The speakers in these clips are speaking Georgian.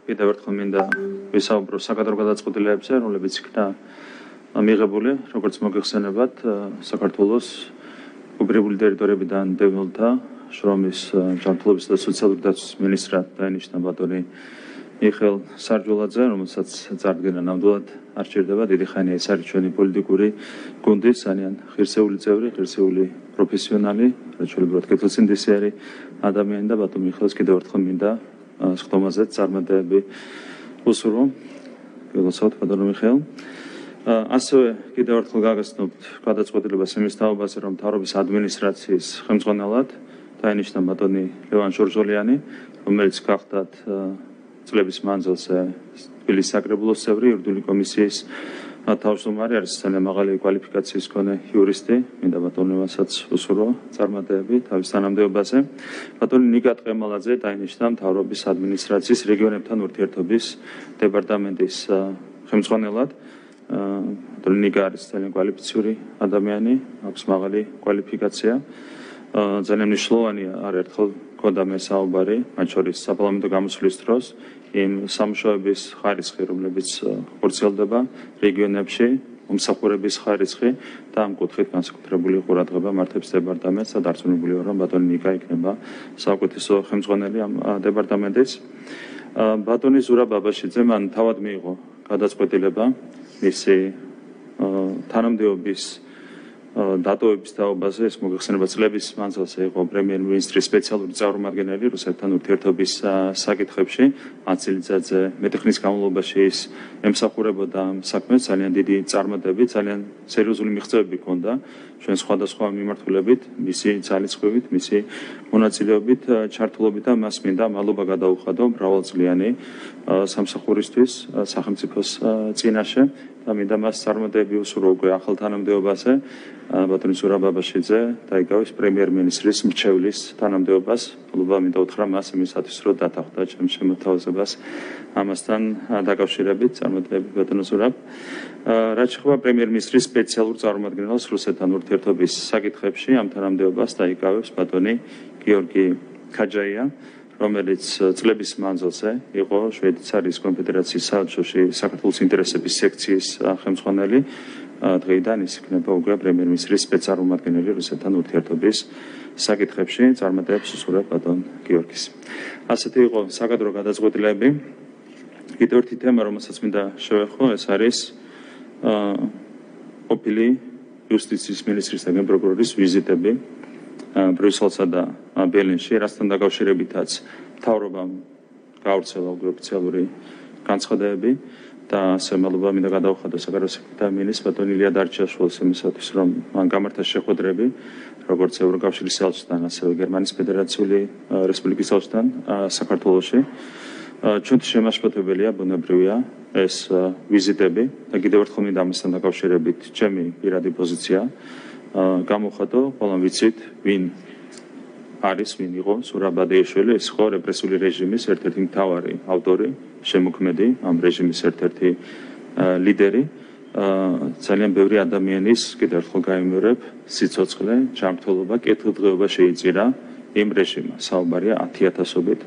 კიდევ ერთხელ მინდა ვისაუბრო საკადრო გადაწყვეტილებებზე, რომლებიც იქნა მიღებული, როგორც მოგეხსენებათ, საქართველოს უბირებული ტერიტორიებიდან დევნილთა შრომის ჯანმრთელობის და სოციალური დაცვის მინისტრად დაინიშნა ბატონი მიხეილ სარჯულაძე, რომელსაც წარდგენა ნამდვილად არ სჭირდება. დიდი ხანია ეს არის ჩვენი პოლიტიკური გუნდის ძალიან ღირსეული წევრი, ღირსეული პროფესიონალი, რაჩვენებულად კეთილსინდისიერი ადამიანი და ბატონ მიხეილს კიდევ ერთხელ მინდა სხდომაზე წარმატებები უსურვო. გილოცავთ ბატონ მიხეილ. ასევე კიდევ ერთხელ გაგაცნობთ გადაწყვეტილებას იმის თაობაზე, რომ მთავრობის ადმინისტრაციის ხელმძღვანელად დაინიშნა ბატონი ლევან ჟორჟოლიანი, რომელიც გახდათ წლების მანძილზე თბილისის საკრებულოს წევრი, იურიდიული კომისიის თავმჯდომარე, არის ძალიან მაღალი კვალიფიკაციის მქონე იურისტი. მინდა ბატონ ლევანსაც უსურვო წარმატებები თავის თანამდებობაზე. ბატონი ნიკა ტყემალაძე დაინიშნა მთავრობის ადმინისტრაციის რეგიონებთან ურთიერთობის დეპარტამენტის ხელმძღვანელად. ბატონი ნიკა არის ძალიან კვალიფიციური ადამიანი, აქვს მაღალი კვალიფიკაცია. ძალიან მნიშვნელოვანია არაერთხელ გქონდა მე საუბარი, მათ შორის საპარლამენტო გამოსვლის დროს იმ სამუშაოების ხარისხი, რომლებიც ხორციელდება რეგიონებში, მომსახურების ხარისხი და ამ კუთხით განსაკუთრებული ყურადღება მართებს დეპარტამენტს და დარწმუნებული ვარ, რომ ბატონი ნიკა იქნება საუკეთესო ხელმძღვანელი ამ დეპარტამენტის. ბატონი ზურაბ აბაშიძე მან თავად მიიღო გადაწყვეტილება მისი თანამდებობის დატოვების თაობაზე. ეს მოგეხსენება წლების მანძილზე იყო პრემიერ-მინისტრის სპეციალური წარმომადგენელი რუსეთთან ურთიერთობის საკითხებში. მაცელიძეძე მეტეხნის განმავლობაში ის ემსახურებოდა ამ საქმეს, ძალიან დიდი წარმატებით, ძალიან სერიოზული მიღწევები ჰქონდა ჩვენ სხვადასხვა მიმართულებით, მისი ძალისხმევით, მისი მონაწილეობით, ჩართულობით და მას მინდა მადლობა გადაუხადო მრავალწლიანი სამსახურისთვის სახელმწიფოს წინაშე და მინდა მას წარმატებები უსურვო უკვე ახალ თანამდებობაზე. ბატონი ზურაბ აბაშიძე დაიკავეს პრემიერ-მინისტრის მრჩევლის თანამდებობას. მადლობა მინდა უთხრა მას იმისათვის, რომ დათანხმდა ჩემს შემოთავაზებას ამასთან დაკავშირებით. წარმატებები ბატონო ზურაბ. რაც შეეხება პრემიერ-მინისტრის სპეციალურ წარმომადგენელს რუსეთთან ურთიერთობის საკითხებში, ამ თანამდებობას დაიკავებს ბატონი გიორგი ქაჯაია, რომელიც წლების მანძილზე იყო შვეიცარიის კონფედერაციის საელჩოში საქართველოს ინტერესების სექციის ხელმძღვანელი. დღეიდან ის იქნება უკვე პრემიერ-მინისტრის სპეცწარმომადგენელი რუსეთთან ურთიერთობის საკითხებში. წარმატებებს უსურვებ ბატონ გიორგის. ასეთი იყო საკადრო გადაწყვეტილებები. კიდევ ერთი თემა, რომელსაც მინდა შევეხო, ეს არის ყოფილი იუსტიციის მინისტრის და გენპროკურორის ვიზიტები ბრიუსელსა და ბერლინში, რასთან დაკავშირებითაც მთავრობამ გაავრცელა უკვე ოფიციალური განცხადებები და ასე მადლობა მინდა გადაუხადო საგარეო საქმეთა მინისტრს ბატონ ილია დარჩიაშვილს იმისათვის, რომ მან გამართა შეხვედრები როგორც ევროკავშირის ელჩთან, ასევე გერმანიის ფედერაციული რესპუბლიკის ელჩთან საქართველოში. ჩვენთვის შემაშფოთებელია, ბუნებრივია ეს ვიზიტები და კიდევ ერთხელ მინდა ამასთან დაკავშირებით ჩემი პირადი პოზიცია გამოვხატო. ყველამ ვიცით, ვინ არის, ვინ იყო ზურაბ აბაშიძე, ეს იყო რეპრესიული რეჟიმის ერთ-ერთი მთავარი ავტორი, შემოქმედი, ამ რეჟიმის ერთ-ერთი ლიდერი. ძალიან ბევრი ადამიანის კიდევ ერთხელ გაიმეორებ, სიცოცხლე, ჯანმრთელობა, კეთილდღეობა შეიწირა იმ რეჟიმმა. საუბარია 10,000-ობით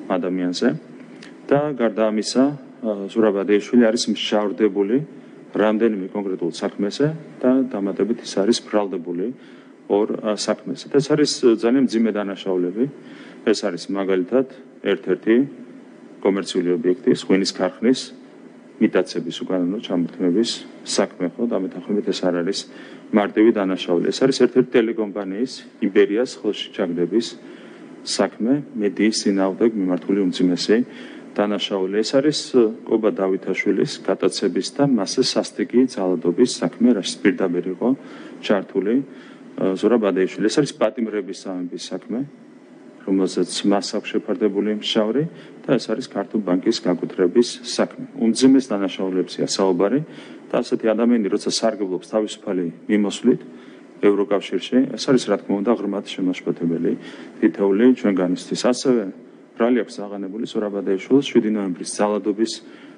ადამიანზე. და გარდა ამისა, ზურაბ აბაშიძე არის მშავრდებული რამდენიმე კონკრეტულ საქმეზე და დამატებით ის არის ბრალდებული ორ საქმეზე. ეს არის ძალიან მძიმე დანაშაულები. ეს არის მაგალითად ერთ-ერთი კომერციული ობიექტი, ღვინის ქარხნის მიტაცების უკანონო ჩამორთმევის საქმე, ხო? დამეთანხმებით ეს არ არის მარტივი დანაშაული. ეს არის ერთ-ერთი ტელეკომპანიის იბერიას ხელში ჩაგდების საქმე, მედიის წინააღმდეგ მიმართული უმძიმესი დანაშაული. ეს არის კობა დავითაშვილის გატაცების და მასზე სასტიკი ძალადობის საქმე, რაც პირდაპირ იყო ჩართული ზურაბ აბაშიძე. ეს არის პატიმრების სამების საქმე, რომელზეც მას აქვს შეფარდებული მშავრი და ეს არის ქართულ ბანკის გაკუთრების საქმე. უმძიმეს დანაშაულებზეა საუბარი და ასეთი ადამიანი, როცა სარგებლობს თავისუფალი მიმოსვლით ევროკავშირში, ეს არის რა თქმა უნდა ღრმად შემაშფოთებელი თითოეული ჩვენგანისთვის. ასევე ბრალი აქვს აღანებული ზურაბ აბაშიძეს 7 ნოემბრის ძალადობის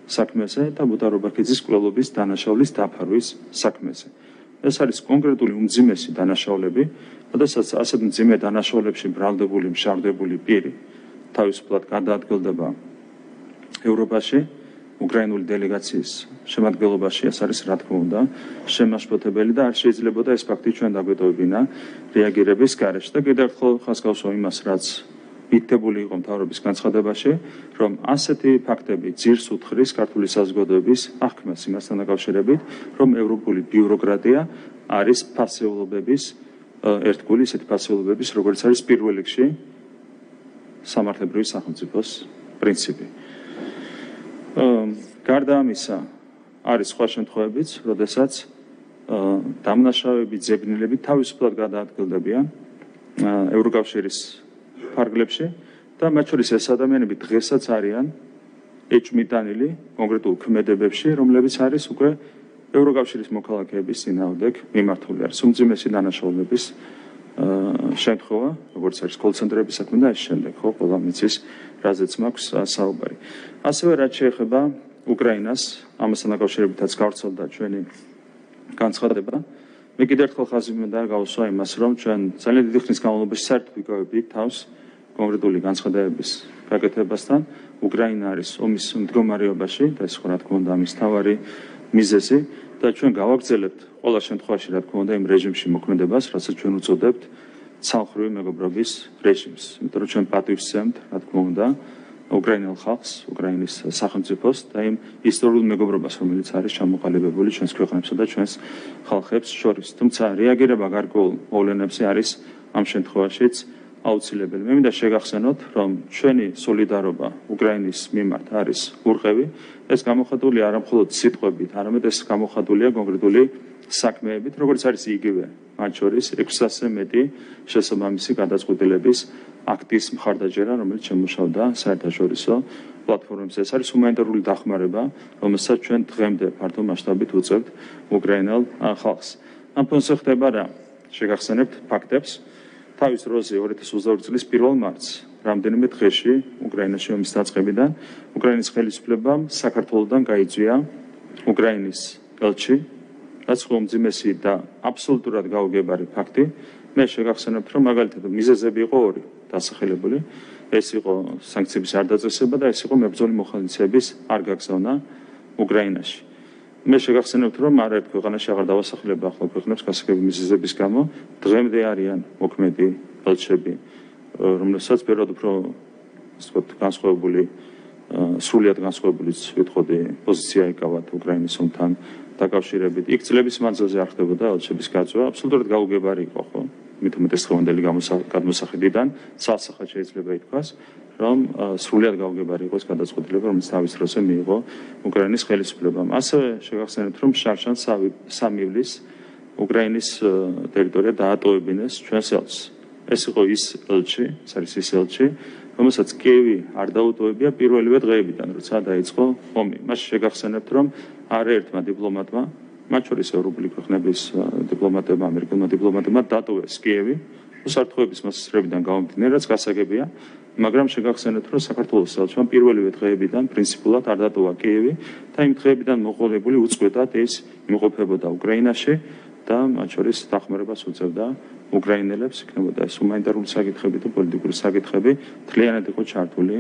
საქმეზე და მუტარ ობაქიძის კვლელობის დანაშაულის დაფარვის საქმეზე. ეს არის კონკრეტული უმძიმესი დანაშაულები, როდესაც ასეთ მძიმე დანაშაულებში ბრალდებული, მშავრდებული პირი თავისუფლად გადაადგილდება ევროპაში უკრაინული დელეგაციის შემადგენლობაში ეს არის რა თქმა უნდა შემაშფოთებელი და არ შეიძლებოდა ეს ფაქტი ჩვენ დაგვეტოვებინა რეაგირების გარეშე და კიდევ ერთხელ ხაზგავსო იმას რაც მითითებული იყო მთავრობის განცხადებაში რომ ასეთი ფაქტები ძირს უთხრის ქართული საზოგადოების აღქმას იმასთან დაკავშირებით რომ ევროპული ბიუროკრატია არის ფასეულობების ერთგული ისეთი ფასეულობების როგორც არის პირველ რიგში სამართლებრივი სახელმწიფოს პრინციპი. გარდა ამისა არის სხვა შემთხვევებიც, როდესაც დამნაშავეები, ძებნილები თავისუფლად გადაადგილდებიან ევროკავშირის ფარგლებში და მათ შორის ეს ადამიანები დღესაც არიან ეჭვმიტანილი კონკრეტულ ქმედებებში, რომლებიც არის უკვე ევროკავშირის მოქალაქეების წინააღმდეგ მიმართული არის უმძიმესი დანაშაულების შემთხვევა, როგორც არის კოლცენტრების საქმე და ეს შემდეგ, ხო, ყველა მიცის, რაზეც მაქვს საუბარი. ასევე რაც შეეხება უკრაინას, ამასთან დაკავშირებითაც გავრცელდა ჩვენი განცხადება. მე კიდევ ერთხელ ხაზი მინდა გავუსვა იმას, რომ ჩვენ ძალიან დიდი ხნის განმავლობაში საერთოდ ვიკავებდით თავს კონკრეტული განცხადებების გაკეთებასთან. უკრაინა არის ომის მდგომარეობაში და ეს რა თქმა უნდა ამის თავარი მიზეზი და ჩვენ გავაგრძელებთ ყველა შემთხვევაში რა თქმა უნდა იმ რეჟიმში მოქმედებას, რასაც ჩვენ უწოდებთ ცალმხრივი მეგობრობის რეჟიმს. იმიტომ რომ ჩვენ პატივს ვსცემთ რა თქმა უნდა უკრაინელ ხალხს, უკრაინის სახელმწიფოს და იმ ისტორიულ მეგობრობას, რომელიც არის ჩამოყალიბებული ჩვენს ქვეყნებსა და ჩვენს ხალხებს შორის. თუმცა რეაგირება გარკვეულ მოვლენებზე არის ამ შემთხვევაშიც აუცილებელი. მე მინდა შეგახსენოთ, რომ ჩვენი სოლიდარობა უკრაინის მიმართ არის ურყევი. ეს გამოხატულია არა მხოლოდ სიტყვებით, არამედ ეს გამოხატულია კონკრეტული საქმეებით, როგორც არის იგივე მათ შორის 600-ზე მეტი შესაბამისი გადაწყვეტილების აქტის მხარდაჭერა, რომელიც შემუშავდა საერთაშორისო პლატფორმებზე. ეს არის ჰუმანიტარული დახმარება, რომელსაც ჩვენ დღემდე ფართო მასშტაბით უწევთ უკრაინელ ხალხს. ამ ფონზე ხდება რა? შეგახსენებთ ფაქტებს. თავის დროზე 2022 წლის 1 მარტს რამდენიმე დღეში უკრაინაში ომის დაწყებიდან უკრაინის ხელისუფლებამ საქართველოსდან გაიწვია უკრაინის ელჩი, რაც უმძიმესი და აბსოლუტურად გაუგებარი ფაქტი. მე შეგახსენებთ, რომ მაგალითად მიზეზები იყო ორი დასახელებული. ეს იყო სანქციების არ დაწესება და ეს იყო მებრძოლი მოხალისეების არ გაგზავნა უკრაინაში. მე შეგახსენებთ, რომ არაერთ ქვეყანაში აღარ დავასახელებ ახლა ქვეყნებს გასაგები მიზეზების გამო, დღემდე არიან მოქმედი ელჩები, რომელსაც პირად უფრო განსხვავებული სრულიად განსხვავებული ვიტყოდი პოზიცია ეკავათ უკრაინის ომთან დაკავშირებით. იქ წლების მანძილზე არ ხდებოდა ელჩების გაწვა, აბსოლუტურად გაუგებარი იყო, ხო? მით უმეტეს დღევანდელი გადმოსახედიდან ცალსახად შეიძლება ითქვას, რომ სრულიად გაუგებარი იყო ეს გადაწყვეტილება, რომელიც თავის დროზე მიიღო უკრაინის ხელისუფლებამ. ასევე შეგახსენებთ, რომ შარშან 3 ივლისს უკრაინის ტერიტორია დაატოვებინეს ჩვენს ელჩს. ეს იყო ის ელჩი, ეს არის ის ელჩი, რომელსაც კიევი არ დაუტოვებია პირველივე დღეებიდან, როცა დაიწყო ომი. მას შეგახსენებთ, რომ არაერთმა დიპლომატმა, მათ შორის ევროპული ქვეყნების დიპლომატებმა, ამერიკულმა დიპლომატებმა დატოვეს კიევი, უსაფრთხოების მოსაზრებიდან გამომდინარე, რაც გასაგებია, მაგრამ შეგახსენებთ, რომ საქართველოს ელჩმა პირველივე დღეებიდან პრინციპულად არ დატოვა კიევი და იმ დღეებიდან მოყოლებული უწყვეტად ის იმყოფებოდა უკრაინაში და მათ შორის დახმარებას უწევდა უკრაინელებს, იქნებოდა ეს ჰუმანიტარული საკითხები და პოლიტიკური საკითხები, მთლიანად იყო ჩართული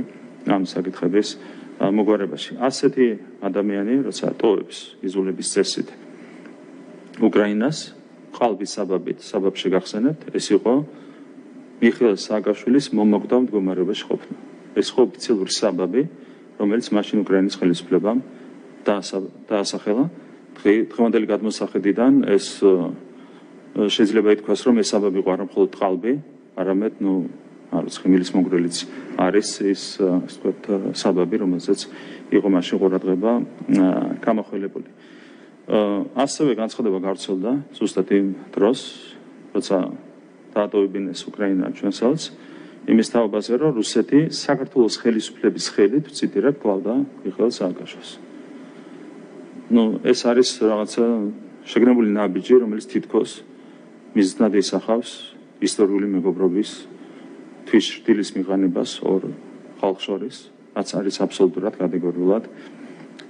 ამ საკითხების მოგვარებაში. ასეთი ადამიანი, როცა ტოვებს იზოლების წესით უკრაინას, ყალბის საბაბში გახსენებთ, ეს იყო მიხეილ სააკაშვილის მომაკვდავ მდგომარეობაში ყოფნა. ეს იყო ოფიციალური საბაბი, რომელიც მაშინ უკრაინის ხელისუფლებამ დაასახელა. დღევანდელი გადმოსახედიდან ეს შეიძლება ითქვას, რომ ეს საბაბი იყო არა მხოლოდ ყალბი, არამედ ხმილის მონგრელიც არის ის საბაბი, რომელზეც იყო მაშინ ყურადღება გამახვილებული. ასევე განცხადება გავრცელდა ზუსტად იმ დროს, როცა დაატოვებინეს უკრაინა ჩვენს ელჩს, იმის თაობაზე, რომ რუსეთი საქართველოს ხელისუფლების ხელით ვციტირებ კლავდა მიხეილ სააკაშვილს. ეს არის რაღაცა შეგნებული ნაბიჯი, რომელიც თითქოს მიზნად ისახავს ისტორიული მეგობრობის თვითშრდილის მიღანებას ორ ხალხს შორის, რაც არის აბსოლუტურად კატეგორიულად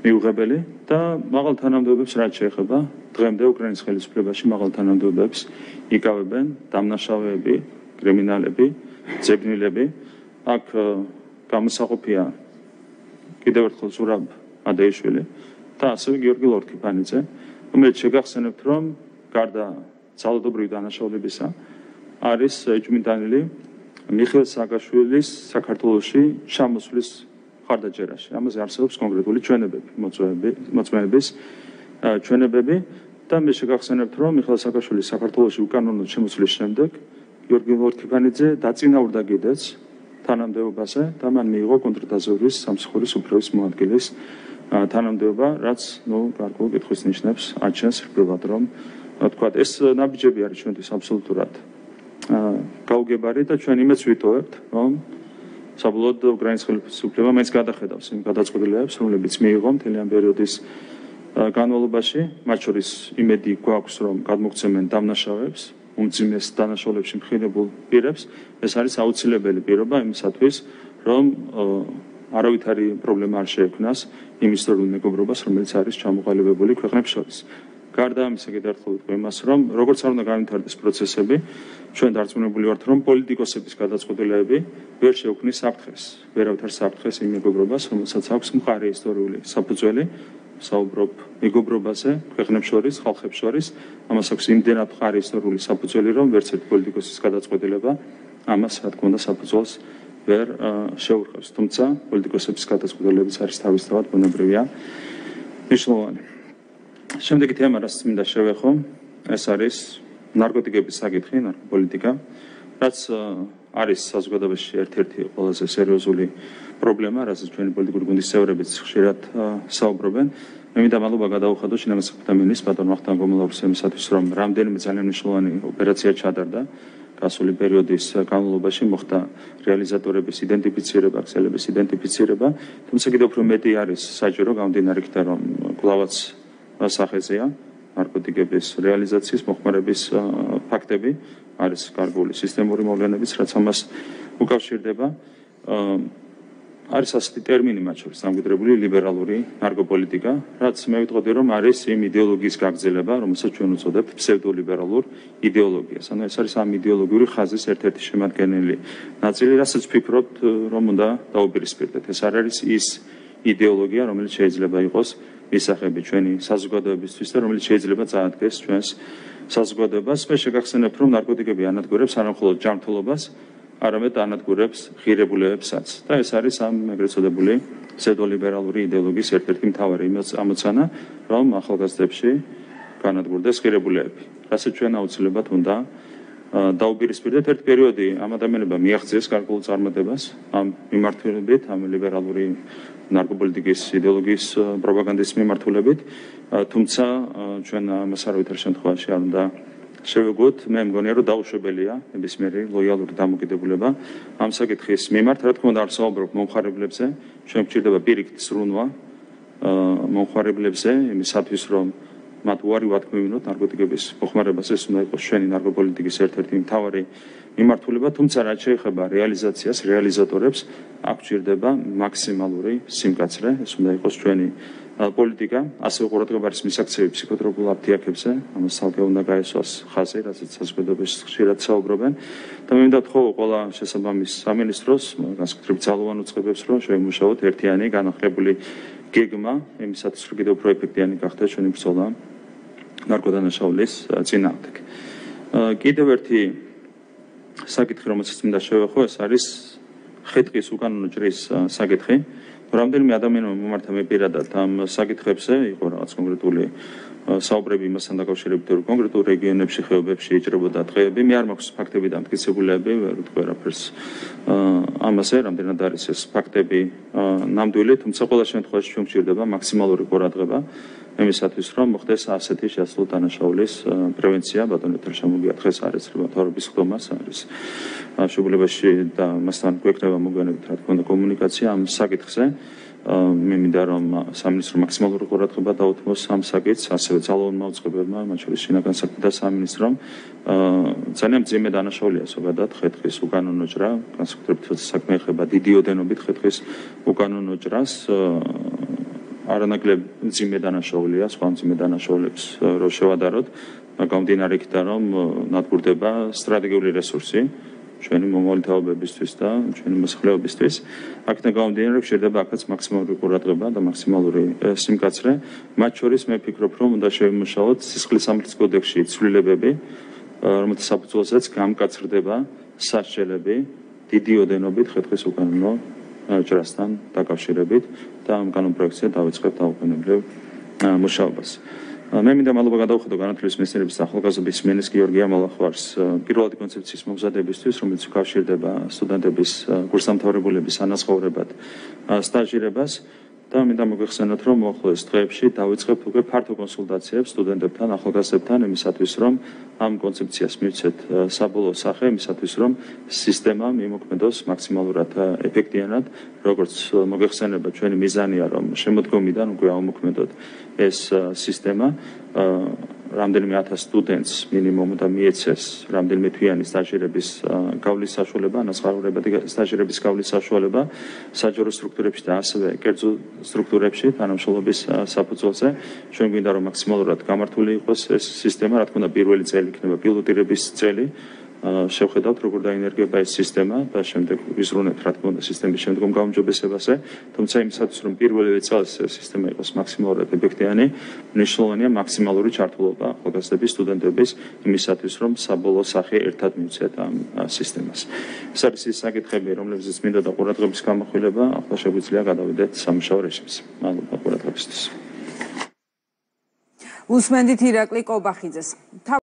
მიუღებელი და მაღალ თანამდებობებს რაც შეეხება დღემდე უკრაინის ხელისუფლებაში მაღალ თანამდებობებს იკავებენ დამნაშავეები, კრიმინალები, ძებნილები. აქ გამოსაყოფია კიდევ ერთხელ ზურაბ ადეიშვილი და ასევე გიორგი ლორთქიფანიძე, რომელიც შეგახსენებთ, რომ გარდა ძალადობრივი დანაშაულებისა არის ეჭვმიტანილი მიხეილ სააკაშვილის საქართველოში ჩამოსვლის ხარდაჭერაში. ამაზე არსებობს კონკრეტული ჩვენებები, მოწმეების ჩვენებები და მე შეგახსენებთ, რომ მიხეილ სააკაშვილის საქართველოში უკანონოდ შემოსვლის შემდეგ გიორგი ლორთქიფანიძე დაწინაურდა კიდეც თანამდებობაზე და მან მიიღო კონტრდაზვერვის სამსახურის უფროების მოადგილის თანამდებობა, რაც გარკვეულ კითხვის ნიშნებს აჩენს რბილად, რომ თქვათ, ეს ნაბიჯები არის ჩვენთვის აბსოლუტურად გაუგებარი და ჩვენ იმედს ვიტოვებთ, რომ საბოლოოდ უკრაინის ხელისუფლება მაინც გადახედავს იმ გადაწყვეტილებებს, რომლებიც მიიღო მთელი ამ პერიოდის განმავლობაში, მათ შორის იმედი გვაქვს, რომ გადმოგცემენ დამნაშავეებს, უმძიმეს დანაშაულებში მხინებულ პირებს, ეს არის აუცილებელი პირობა იმისათვის, რომ არავითარი პრობლემა არ შეექმნას იმ ისტორიულ მეგობრობას, რომელიც არის ჩამოყალიბებული ქვეყნებს შორის. გარდა ამისა, კიდევ ერთხელ ვიტყვი იმას, რომ როგორც არ უნდა განვითარდეს პროცესები, ჩვენ დარწმუნებული ვართ, რომ პოლიტიკოსების გადაწყვეტილებები ვერ შეუქმნის საფრთხეს, ვერავითარ საფრთხეს იმ მეგობრობას, რომელსაც აქვს მყარი ისტორიული საფუძველი, საუბრობ მეგობრობაზე, ქვეყნებს შორის, ხალხებს შორის, ამას აქვს იმდენად მყარი ისტორიული საფუძველი, რომ ვერც ერთი პოლიტიკოსის გადაწყვეტილება ამას, რა თქმა უნდა, საფუძველს ვერ შეურყევს. თუმცა პოლიტიკოსების გადაწყვეტილებებიც არის თავისთავად ბუნებრივია, მნიშვნელოვანი. შემდეგი თემა, რაც მინდა შევეხო, ეს არის ნარკოტიკების საკითხი, ნარკოპოლიტიკა, რაც არის საზოგადოებაში ერთ-ერთი ყველაზე სერიოზული პრობლემა, რასაც ჩვენი პოლიტიკური გუნდის წევრებიც ხშირად საუბრობენ. მე მინდა მადლობა გადაუხადო შინაგან საქმეთა მინისტრს ბატონ ვახტანგ გომოლაურს იმისათვის, რომ რამდენიმე ძალიან მნიშვნელოვანი ოპერაცია ჩატარდა გასული პერიოდის განმავლობაში, მოხდა რეალიზატორების იდენტიფიცირება, ქსელების იდენტიფიცირება, თუმცა კიდევ უფრო მეტი არის საჭირო გამომდინარე იქიდან, რომ კვლავაც სახეზეა ნარკოტიკების რეალიზაციის მოხმარების ფაქტები, არის გარკვეული სისტემური მოვლენებიც, რაც ამას უკავშირდება. არის ასეთი ტერმინი მათ შორის დამკვიდრებული ლიბერალური ნარკოპოლიტიკა, რაც მე ვიტყოდი, რომ არის იმ იდეოლოგიის გაგრძელება, რომელსაც ჩვენ უწოდებთ ფსევდოლიბერალურ იდეოლოგიას. ანუ ეს არის ამ იდეოლოგიური ხაზის ერთ-ერთი შემადგენელი ნაწილი, რასაც ვფიქრობთ, რომ უნდა დაუპირისპირდეთ. ეს არ არის ის იდეოლოგია, რომელიც შეიძლება იყოს მისაღები ჩვენი საზოგადოებისთვის და რომელიც შეიძლება წაადგეს ჩვენს საზოგადოებას. მე შეგახსენებთ, რომ ნარკოტიკები ანადგურებს არა მხოლოდ ჯანმრთელობას, არამედ ანადგურებს ღირებულებებსაც. და ეს არის ამ ეგრეთ წოდებული ფსევდოლიბერალური იდეოლოგიის ერთ-ერთი მთავარი ამოცანა, რომ ახალგაზრდებში განადგურდეს ღირებულებები. რასაც ჩვენ აუცილებლად უნდა დაუპირისპირდეთ. ერთ პერიოდი ამ ადამიანებმა მიაღწიეს გარკვეულ წარმატებას ამ მიმართულებით, ამ ლიბერალური ნარკოპოლიტიკის იდეოლოგიის პროპაგანდის მიმართულებით, თუმცა ჩვენ ამას არავითარ შემთხვევაში არ უნდა შევეგოთ. მე მგონია, რომ დაუშვებელია ნებისმიერი ლოიალური დამოკიდებულება ამ საკითხის მიმართ. რა თქმა უნდა, არ საუბრობ მომხარებლებზე, ჩვენ გვჭირდება პირიქით სრულნვა მომხარებლებზე, იმისათვის, რომ მათ უარი ვათქმევინოთ ნარკოტიკების მოხმარებას, ეს უნდა იყოს ჩვენი ნარკოპოლიტიკის ერთ-ერთი მთავარი მიმართულება, თუმცა რაც შეეხება რეალიზაციას, რეალიზატორებს აქ გვჭირდება მაქსიმალური სიმკაცრე, ეს უნდა იყოს ჩვენი პოლიტიკა, ასევე ყურადღება არის მისაქცევი ფსიქოტროპულ აფთიაქებზე, ამას თალკე უნდა გაესვას ხაზი, რასაც საზოგადოებაში ხშირად საუბრობენ და მე მინდა ვთხოვო ყველა შესაბამის სამინისტროს, განსაკუთრებით ძალოვან უწყებებს, რომ შეიმუშაოთ ერთიანი განახლებული გეგმა, იმისათვის, რომ კიდევ უფრო ეფექტიანი გახდეს ჩვენი ბრძოლა ნარკოდანაშაულის წინააღმდეგ. კიდევ ერთი საკითხი, რომელსაც მინდა შევეხო, ეს არის ხეტყის უკანონო ჭრის საკითხი. რამდენიმე ადამიანმა მომართა მე პირადად ამ საკითხებზე, იყო რაღაც კონკრეტული საუბრები იმასთან დაკავშირებით, რომ კონკრეტულ რეგიონებში, ხეობებში იჭრებოდა დღეები. მე არ მაქვს ფაქტები დამტკიცებულები, ვერ ვთქვი არაფერს ამაზე, რამდენად არის ეს ფაქტები ნამდვილი, თუმცა ყველა შემთხვევაში ჩვენ გვჭირდება მაქსიმალური ყურადღება იმისათვის, რომ მოხდეს ასეთი შეასრულო დანაშაულის პრევენცია. ბატონო თერშამოგია დღეს არ ეცრება მთავრობის ხდომას, არის მშობლებაში და მასთან გვექნება მოგვიანებით, რა თქმა უნდა, კომუნიკაცია ამ საკითხზე. მე მინდა რომ სამინისტრო მაქსიმალური ყურადღება დაუთმოს ამ საკითხს, ასევე ძალოვანმა უწყებებმა, მათ შორის შინაგან საქმეთა სამინისტრომ. ძალიან მძიმე დანაშაულია ზოგადად ხეტყის უკანონო ჭრა, განსაკუთრებით როცა საქმე ეხება დიდი ოდენობით ხეტყის უკანონო ჭრას. არანაკლებ მძიმე დანაშაულია, სხვა მძიმე დანაშაულებს რო შევადაროთ, გამომდინარე იქიდან, რომ ნადგურდება სტრატეგიული რესურსი ჩვენი მომავალი თაობებისთვის და ჩვენი მოსახლეობისთვის. აქედან გამომდინარე, რომ შეიძლება აქაც მაქსიმალური ყურადღება და მაქსიმალური სიმკაცრე. მათ შორის მე ვფიქრობ, რომ უნდა შევიმუშაოთ სისხლის სამართლის კოდექსში ცვლილებები, რომელთა საფუძველზეც გამკაცრდება სასჯელები დიდი ოდენობით ხეთქვის უკანონო ჯრასთან დაკავშირებით და ამ კანონპროექტზე დავიწყებთ დაუყენებლივ მუშაობას. მე მინდა მადლობა გადავუხადო განათლების მეცნიერების და ახალგაზრდობის მინისტრს გიორგი ამალახვარს პირველადი კონცეფციის მომზადებისთვის, რომელიც უკავშირდება სტუდენტების კურსდამთავრებულების ანაზღაურებად სტაჟირებას და მინდა მოგეხსენოთ, რომ მოახლოეს დღეებში დავიწყებთ უკვე ფართო კონსულტაციებს სტუდენტებთან, ახალგაზრდებთან იმისათვის, რომ ამ კონცეფციას მივცეთ საბოლოო სახე, იმისათვის, რომ სისტემა მიმოქმედოს მაქსიმალურად ეფექტიანად, როგორც მოგეხსენება, ჩვენი მიზანია, რომ შემოდგომიდან უკვე ავმოქმედოთ ეს სისტემა, რამდენიმე 1000 სტუდენტს მინიმუმ და მიეცეს რამდენიმე თვიანი სტაჟირების გავლის საშუალება, ანაზღაურებადი სტაჟირების გავლის საშუალება საჯარო სტრუქტურებში და ასევე კერძო სტრუქტურებში თანამშრომლობის საფუძველზე. ჩვენ გვინდა რომ მაქსიმალურად გამართული იყოს ეს სისტემა, რა თქმა უნდა, პირველი წელი იქნება პილოტირების წელი. შევხედავთ, როგორ დაინერგება ეს სისტემა და შემდეგ ვიზრუნებთ, რა თქმა უნდა, სისტემის შემდგომ გაუმჯობესებაზე. თუმცა იმისათვის, რომ პირველივე წელს ეს სისტემა იყოს მაქსიმალურად ეფექტიანი, მნიშვნელოვანია მაქსიმალური ჩართულობა ახალგაზრდების სტუდენტების იმისათვის, რომ საბოლოო სახე ერთად მივცეთ ამ სისტემას. ეს არის ის საკითხები, რომლებზეც მინდა და ყურადღების გამახვილება, ახლა შეგვიძლია გადავიდეთ სამუშაო რეჟიმზე. მადლობა ყურადღებისთვის. უსმენდით ირაკლი კობახიძეს.